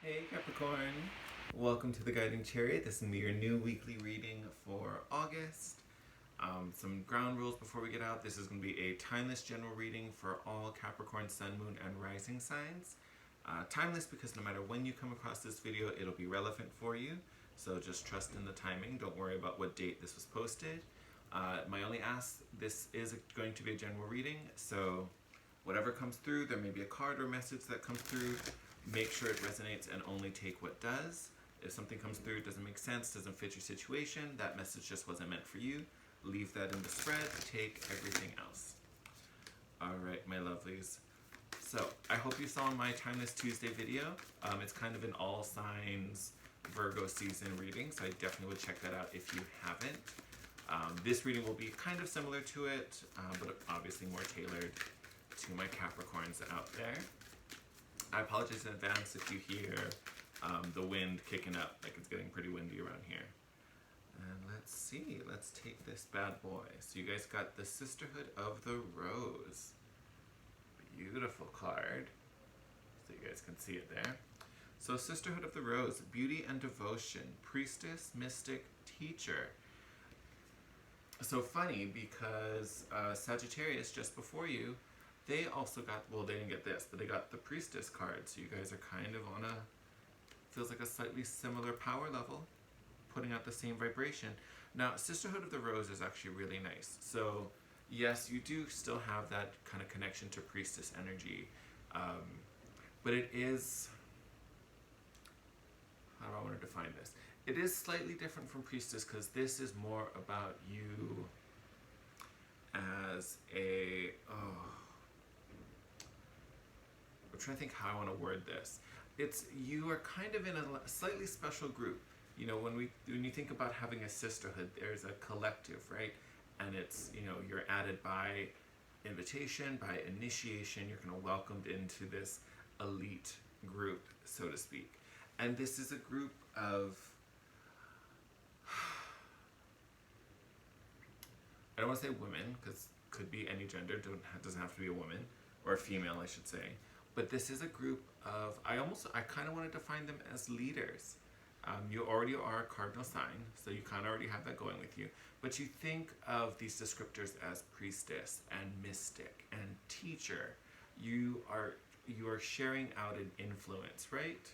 Hey Capricorn! Welcome to the Guiding Chariot. This is going to be your new weekly reading for August. Some ground rules before we get out. This is going to be a timeless general reading for all Capricorn, Sun, Moon, and Rising signs. Timeless because no matter when you come across this video, it'll be relevant for you. So just trust in the timing. Don't worry about what date this was posted. My only ask, this is going to be a general reading, so whatever comes through, there may be a card or message that comes through. Make sure it resonates and only take what does. If something comes through, it doesn't make sense, doesn't fit your situation, that message just wasn't meant for you. Leave that in the spread, take everything else. Alright, my lovelies. So, I hope you saw my Timeless Tuesday video. It's kind of an all signs Virgo season reading, so I definitely would check that out if you haven't. This reading will be kind of similar to it, but obviously more tailored to my Capricorns out there. I apologize in advance if you hear the wind kicking up, like it's getting pretty windy around here. And let's see, let's take this bad boy. So you guys got the Sisterhood of the Rose. Beautiful card. So you guys can see it there. So Sisterhood of the Rose, beauty and devotion, priestess, mystic, teacher. So funny because Sagittarius just before you, they also got, well, they didn't get this, but they got the Priestess card. So you guys are kind of on a, feels like a slightly similar power level, putting out the same vibration. Now, Sisterhood of the Rose is actually really nice. So yes, you do still have that kind of connection to Priestess energy, but it is, how do I want to define this? It is slightly different from Priestess because this is more about you as a, I'm trying to think how I want to word this. It's, you are kind of in a slightly special group. You know, when you think about having a sisterhood, there's a collective, right? And it's, you know, you're added by invitation, by initiation, you're kind of welcomed into this elite group, so to speak. And this is a group of, I don't want to say women, because could be any gender, doesn't have to be a woman, or a female, I should say. But this is a group of, I kind of want to define them as leaders. You already are a cardinal sign, so you kind of already have that going with you. But you think of these descriptors as priestess and mystic and teacher. You are sharing out an influence, right?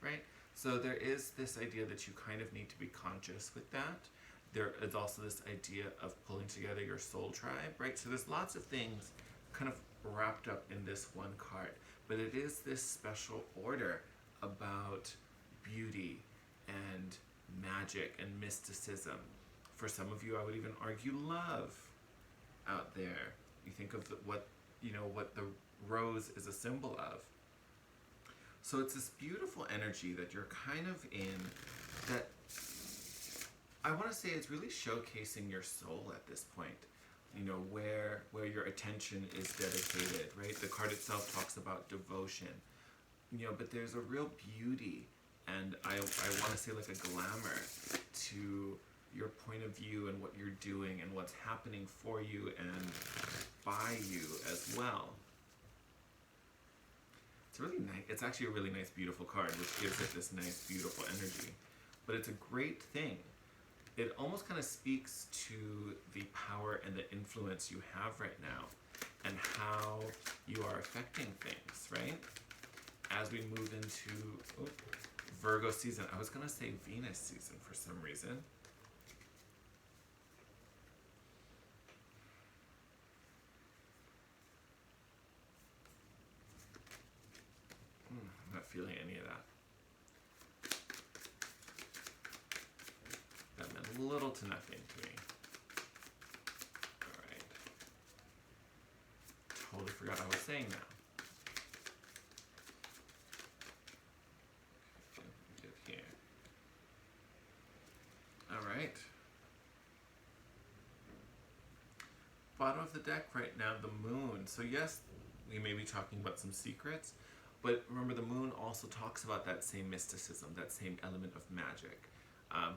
Right? So there is this idea that you kind of need to be conscious with that. There is also this idea of pulling together your soul tribe, right? So there's lots of things kind of wrapped up in this one card, but it is this special order about beauty and magic and mysticism. For some of you, I would even argue love out there. You think of what the rose is a symbol of. So it's this beautiful energy that you're kind of in, that I want to say it's really showcasing your soul at this point. You know, where your attention is dedicated, right? The card itself talks about devotion, you know, but there's a real beauty and I want to say like a glamour to your point of view and what you're doing and what's happening for you and by you as well. It's really nice. It's actually a really nice, beautiful card, which gives it this nice, beautiful energy. But it's a great thing. It almost kind of speaks to the power and the influence you have right now and how you are affecting things, right? As we move into Virgo season. I was going to say Venus season for some reason. I'm not feeling any of that. That meant little to nothing to me. Alright. Totally forgot what I was saying now. Okay, here. Alright. Bottom of the deck right now, the moon. So yes, we may be talking about some secrets, but remember the moon also talks about that same mysticism, that same element of magic.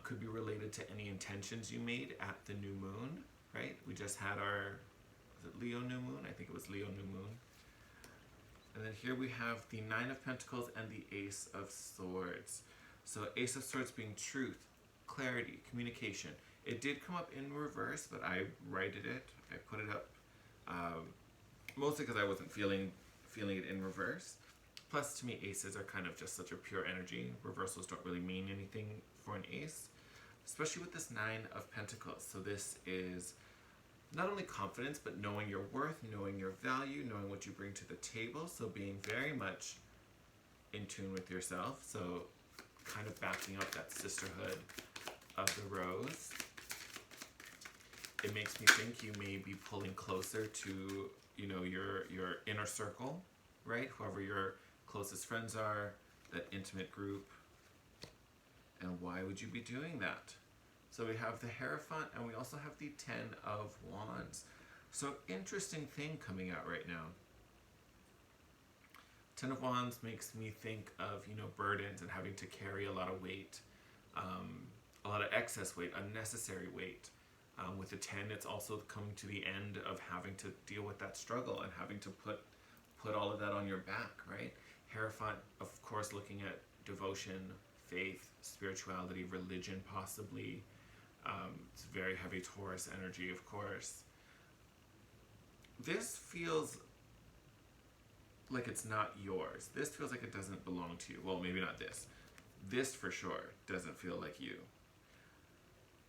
Could be related to any intentions you made at the new moon, right? We just had our, was it Leo new moon? I think it was Leo new moon. And then here we have the Nine of Pentacles and the Ace of Swords. So Ace of Swords being truth, clarity, communication. It did come up in reverse, but I righted it. I put it up mostly because I wasn't feeling it in reverse. Plus, to me, aces are kind of just such a pure energy. Reversals don't really mean anything for an ace, especially with this Nine of Pentacles. So this is not only confidence, but knowing your worth, knowing your value, knowing what you bring to the table. So being very much in tune with yourself. So kind of backing up that sisterhood of the rose. It makes me think you may be pulling closer to, you know, your inner circle, right? Whoever your closest friends are, that intimate group. And why would you be doing that? So we have the Hierophant, and we also have the Ten of Wands. So interesting thing coming out right now. Ten of Wands makes me think of, you know, burdens and having to carry a lot of weight, a lot of excess weight, unnecessary weight. With the 10, it's also coming to the end of having to deal with that struggle and having to put all of that on your back, right? Hierophant, of course, looking at devotion, faith, spirituality, religion, possibly. It's very heavy Taurus energy, of course. This feels like it's not yours. This feels like it doesn't belong to you. Well, maybe not this. This for sure doesn't feel like you.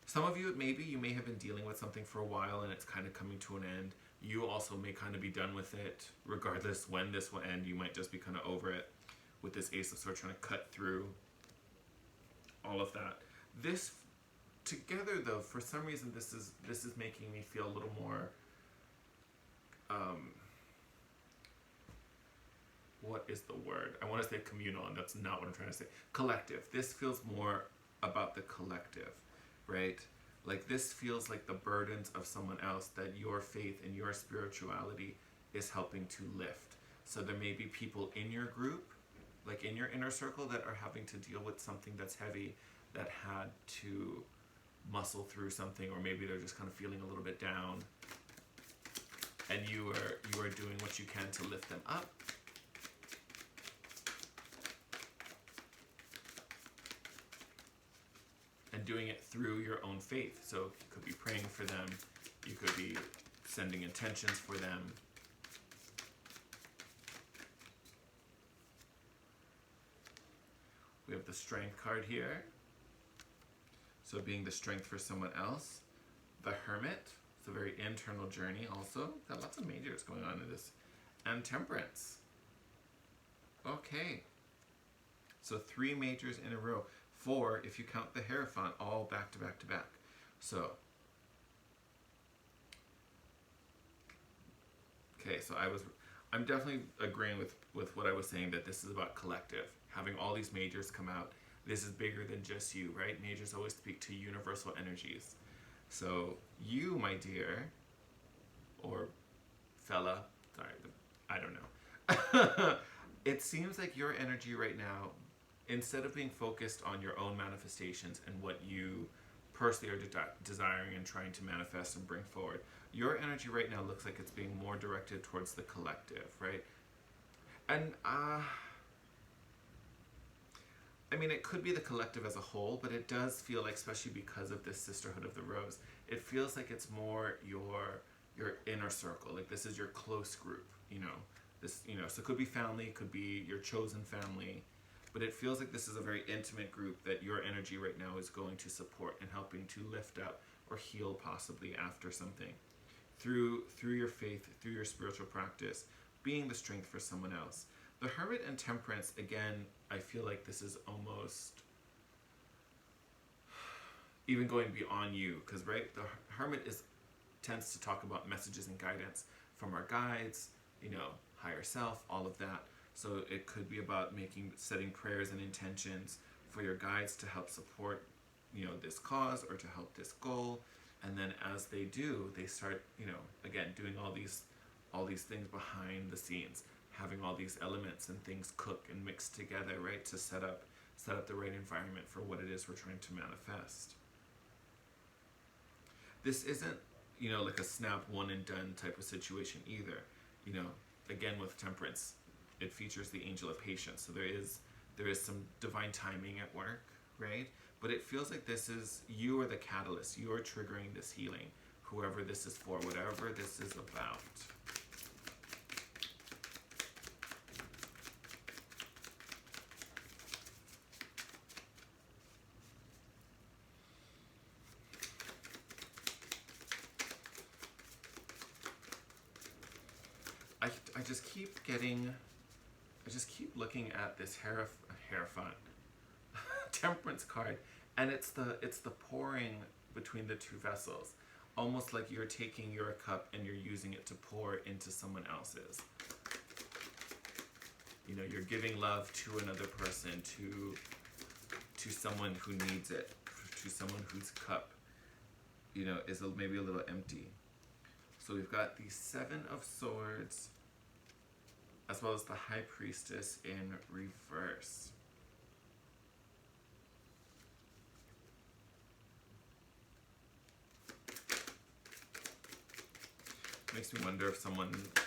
Some of you, maybe you may have been dealing with something for a while and it's kind of coming to an end. You also may kind of be done with it. Regardless when this will end, you might just be kind of over it. With this Ace of Swords trying to cut through all of that. This together, though, for some reason, this is making me feel a little more. What is the word? I want to say communal, and that's not what I'm trying to say. Collective. This feels more about the collective. Right? Like this feels like the burdens of someone else that your faith and your spirituality is helping to lift. So there may be people in your group, like in your inner circle, that are having to deal with something that's heavy, that had to muscle through something, or maybe they're just kind of feeling a little bit down. And you are doing what you can to lift them up. And doing it through your own faith. So you could be praying for them. You could be sending intentions for them. We have the Strength card here. So being the strength for someone else. The Hermit. It's a very internal journey also. Got lots of majors going on in this. And Temperance. Okay. So 3 majors in a row. 4 if you count the Hierophant, all back to back to back. So, okay, so I'm definitely agreeing with what I was saying, that this is about collective. Having all these majors come out, this is bigger than just you, right? Majors always speak to universal energies. So you, my dear, or fella, sorry, I don't know. It seems like your energy right now, instead of being focused on your own manifestations and what you personally are desiring and trying to manifest and bring forward, your energy right now looks like it's being more directed towards the collective, right? And I mean, it could be the collective as a whole, but it does feel like, especially because of this Sisterhood of the Rose, it feels like it's more your inner circle. Like this is your close group, you know. This, you know, so it could be family, it could be your chosen family. But it feels like this is a very intimate group that your energy right now is going to support and helping to lift up or heal possibly after something. Through your faith, through your spiritual practice, being the strength for someone else. The Hermit and Temperance, again, I feel like this is almost even going beyond you. Because, right, the Hermit tends to talk about messages and guidance from our guides, you know, higher self, all of that. So it could be about setting prayers and intentions for your guides to help support, you know, this cause or to help this goal. And then as they do, they start, you know, again, doing all these things behind the scenes, having all these elements and things cook and mix together, right, to set up the right environment for what it is we're trying to manifest. This isn't, you know, like a snap one and done type of situation either. You know, again with Temperance, it features the angel of patience. So there is some divine timing at work, right? But it feels like this is, you are the catalyst. You are triggering this healing, whoever this is for, whatever this is about. I just keep getting, I just keep looking at this Hierophant Temperance card, and it's the pouring between the two vessels, almost like you're taking your cup and you're using it to pour into someone else's. You know, you're giving love to another person, to someone who needs it, to someone whose cup, you know, is maybe a little empty. So we've got the Seven of Swords, as well as the High Priestess in reverse. Makes me wonder if someone, I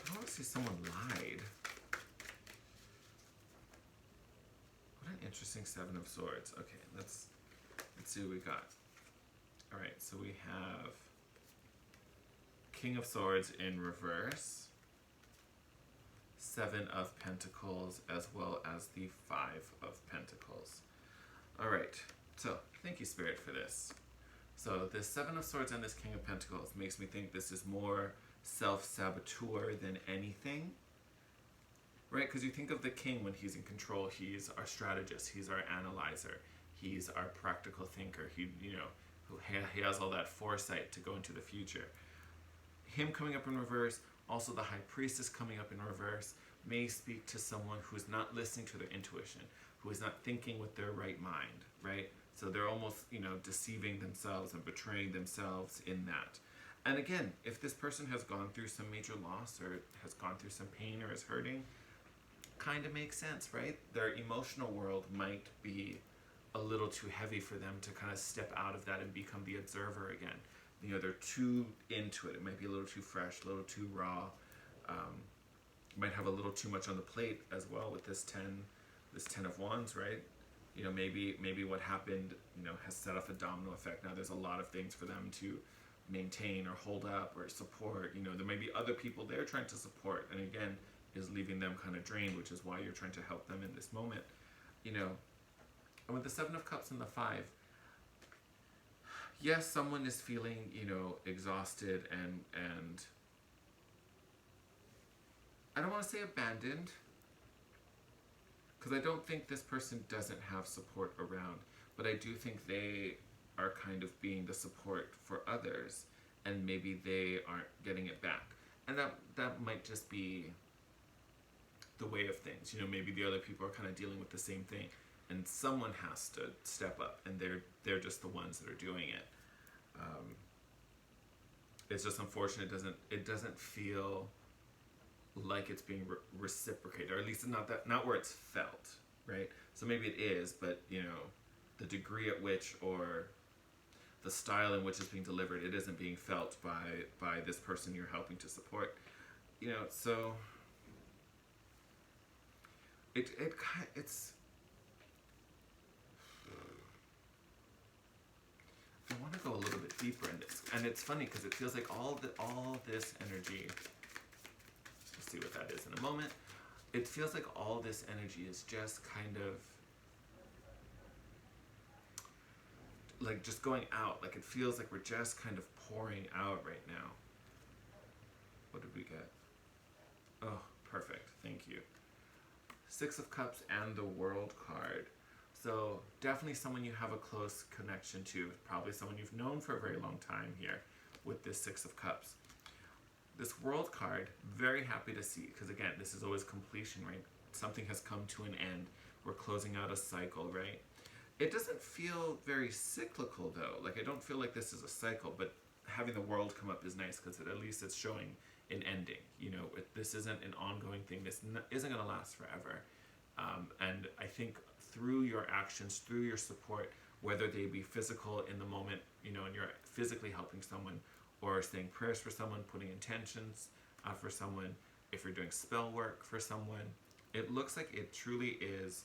don't want to say someone lied. What an interesting Seven of Swords. Okay, let's see what we got. All right, so we have King of Swords in reverse, Seven of Pentacles, as well as the Five of Pentacles. All right, so thank you, Spirit, for this. So this Seven of Swords and this King of Pentacles makes me think this is more self-saboteur than anything, right? Because you think of the King when he's in control, he's our strategist, he's our analyzer, he's our practical thinker. He has all that foresight to go into the future. Him coming up in reverse, also the High Priestess coming up in reverse, may speak to someone who's not listening to their intuition, who is not thinking with their right mind, right? So they're almost, deceiving themselves and betraying themselves in that. And again, if this person has gone through some major loss or has gone through some pain or is hurting, kind of makes sense, right? Their emotional world might be a little too heavy for them to kind of step out of that and become the observer again. They're too into it. It might be a little too fresh, a little too raw. Might have a little too much on the plate as well with this 10 of Wands, right? Maybe what happened, has set off a domino effect. Now there's a lot of things for them to maintain or hold up or support. There may be other people they're trying to support, and again, is leaving them kind of drained, which is why you're trying to help them in this moment. And with the Seven of Cups and the Five, yes, someone is feeling, exhausted and I don't want to say abandoned, because I don't think this person doesn't have support around, but I do think they are kind of being the support for others, and maybe they aren't getting it back. And that might just be the way of things. Maybe the other people are kind of dealing with the same thing, and someone has to step up, and they're just the ones that are doing it. It's just unfortunate. It doesn't feel like it's being reciprocated, or at least not where it's felt, right? So maybe it is, but the degree at which, or the style in which it's being delivered, it isn't being felt by this person you're helping to support. So it's. I want to go a little bit deeper in this, and it's funny because it feels like all this energy. We'll see what that is in a moment. It feels like all this energy is just kind of like just going out. Like it feels like we're just kind of pouring out right now. What did we get? Oh, perfect. Thank you. Six of Cups and the World card. So definitely someone you have a close connection to, probably someone you've known for a very long time here with this Six of Cups. This World card, very happy to see, because again, this is always completion, right? Something has come to an end. We're closing out a cycle, right? It doesn't feel very cyclical though. Like I don't feel like this is a cycle, but having the World come up is nice because at least it's showing an ending. This isn't an ongoing thing. This isn't going to last forever. And I think through your actions, through your support, whether they be physical in the moment, and you're physically helping someone, or saying prayers for someone, putting intentions for someone, if you're doing spell work for someone. It looks like it truly is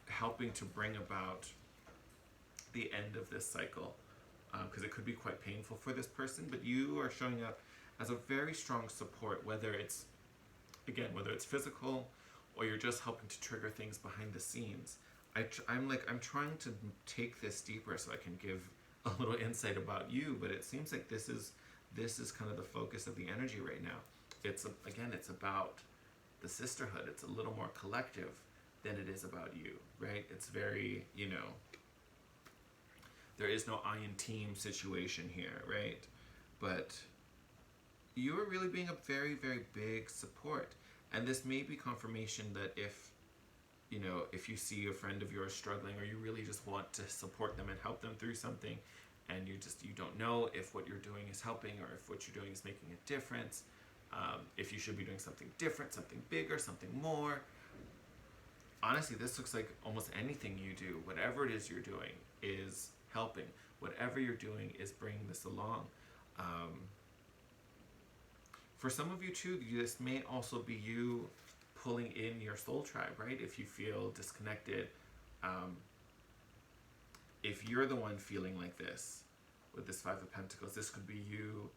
helping to bring about the end of this cycle, because it could be quite painful for this person, but you are showing up as a very strong support, whether it's physical, or you're just helping to trigger things behind the scenes. I'm trying to take this deeper so I can give a little insight about you, but it seems like this is kind of the focus of the energy right now. It's about the sisterhood. It's a little more collective than it is about you, right? It's very, there is no I in team situation here, right? But you are really being a very, very big support. And this may be confirmation that if you see a friend of yours struggling, or you really just want to support them and help them through something, and you don't know if what you're doing is helping, or if what you're doing is making a difference, if you should be doing something different, something bigger, something more. Honestly, this looks like almost anything you do, whatever it is you're doing, is helping. Whatever you're doing is bringing this along. For some of you too, this may also be you pulling in your soul tribe, right? If you feel disconnected, if you're the one feeling like this with this Five of Pentacles, this could be you,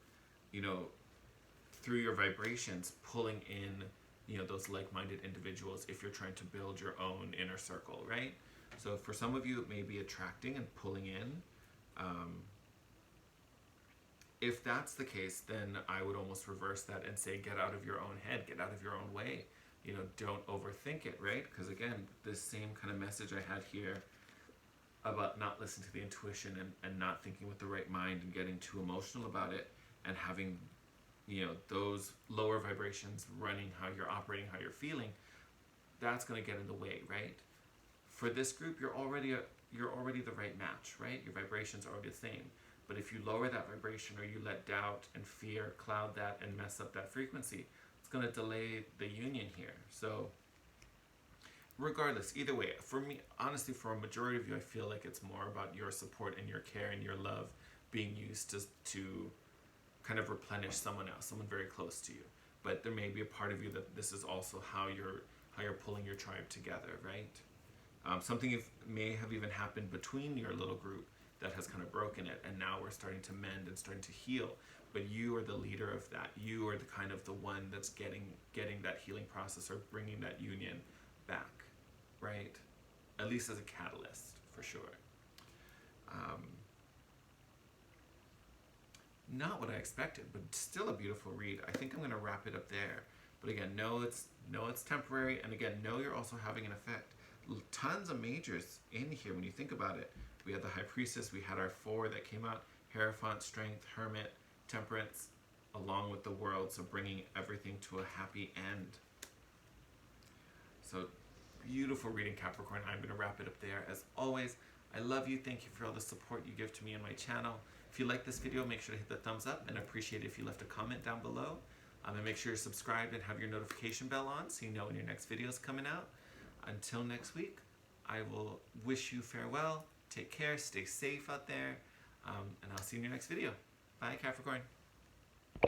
through your vibrations, pulling in, those like-minded individuals if you're trying to build your own inner circle, right? So for some of you, it may be attracting and pulling in. If that's the case, then I would almost reverse that and say, get out of your own head, get out of your own way. Don't overthink it, right? Because again, this same kind of message I had here about not listening to the intuition and not thinking with the right mind and getting too emotional about it, and having, those lower vibrations running how you're operating, how you're feeling, that's going to get in the way, right? For this group, you're already the right match, right? Your vibrations are already the same. But if you lower that vibration, or you let doubt and fear cloud that and mess up that frequency, it's going to delay the union here. So regardless, either way, for me, honestly, for a majority of you, I feel like it's more about your support and your care and your love being used to kind of replenish someone else, someone very close to you. But there may be a part of you that this is also how you're pulling your tribe together, right? Something may have even happened between your little group that has kind of broken it, and now we're starting to mend and starting to heal. But you are the leader of that. You are the one that's getting that healing process, or bringing that union back, right? At least as a catalyst, for sure. Not what I expected, but still a beautiful read. I think I'm going to wrap it up there. But again, know it's temporary, and again, know you're also having an effect. Tons of majors in here when you think about it. We had the High Priestess, we had our 4 that came out, Hierophant, Strength, Hermit, Temperance, along with the World, so bringing everything to a happy end. So beautiful reading, Capricorn. I'm going to wrap it up there. As always, I love you. Thank you for all the support you give to me and my channel. If you like this video, make sure to hit the thumbs up, and appreciate it if you left a comment down below. And make sure you're subscribed and have your notification bell on so you know when your next video is coming out. Until next week, I will wish you farewell. Take care, stay safe out there, and I'll see you in your next video. Bye, Capricorn.